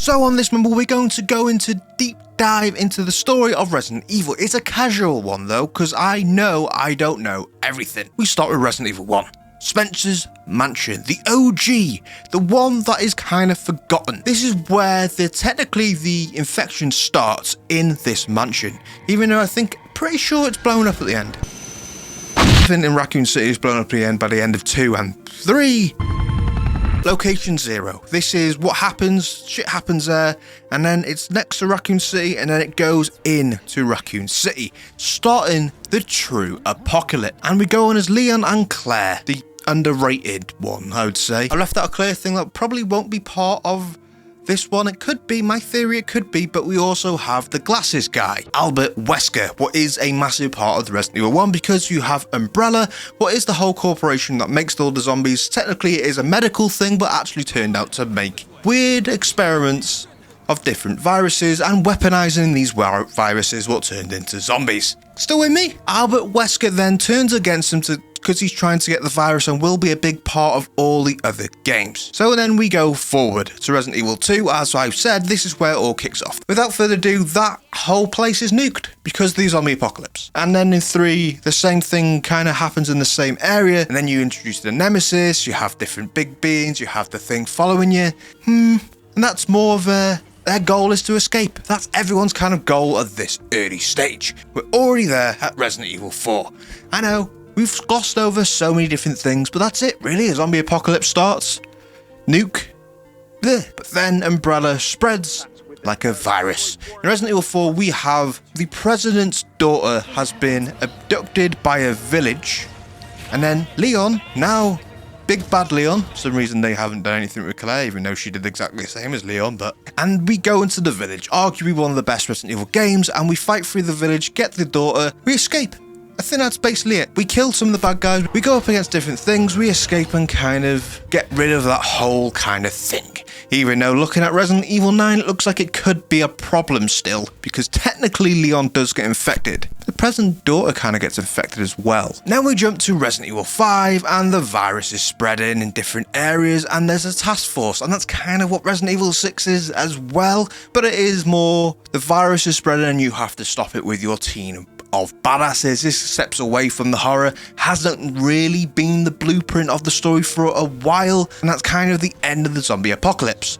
So on this Mumble, we're going to go into deep dive into the story of Resident Evil. It's a casual one though, because I know I don't know everything. We start with Resident Evil 1. Spencer's Mansion, the OG, the one that is kind of forgotten. This is where technically the infection starts in this mansion, even though pretty sure it's blown up at the end. Everything in Raccoon City is blown up at the end by the end of 2 and 3. Location 0. This is what happens, shit happens there, and then it's next to Raccoon City, and then it goes into Raccoon City, starting the true apocalypse. And we go on as Leon and Claire, the underrated one, I would say. I left out a Claire thing that probably won't be part of this one. It could be, my theory it could be, but we also have the glasses guy, Albert Wesker, what is a massive part of the Resident Evil 1 because you have Umbrella, what is the whole corporation that makes all the zombies. Technically it is a medical thing, but actually turned out to make weird experiments of different viruses and weaponizing these viruses what turned into zombies. Still with me? Albert Wesker then turns against him because he's trying to get the virus and will be a big part of all the other games. So then we go forward to Resident Evil 2. As I've said, this is where it all kicks off. Without further ado, that whole place is nuked because of the zombie apocalypse. And then in 3, the same thing kind of happens in the same area, and then you introduce the nemesis, you have different big beings, you have the thing following you. And that's more of their goal is to escape. That's everyone's kind of goal at this early stage. We're already there at Resident Evil 4. I know, we've glossed over so many different things, but that's it really. A zombie apocalypse starts, nuke, bleh. But then Umbrella spreads like a virus. In Resident Evil 4, we have the president's daughter has been abducted by a village, and then Leon, now Big Bad Leon, for some reason they haven't done anything with Claire, even though she did exactly the same as Leon, and we go into the village, arguably one of the best Resident Evil games, and we fight through the village, get the daughter, we escape. I think that's basically it. We kill some of the bad guys, we go up against different things, we escape and kind of get rid of that whole kind of thing. Even though looking at Resident Evil 9, it looks like it could be a problem still, because technically Leon does get infected. The present daughter kind of gets infected as well. Now we jump to Resident Evil 5, and the virus is spreading in different areas, and there's a task force, and that's kind of what Resident Evil 6 is as well, but it is more, the virus is spreading and you have to stop it with your team of badasses. This steps away from the horror, hasn't really been the blueprint of the story for a while, and that's kind of the end of the zombie apocalypse.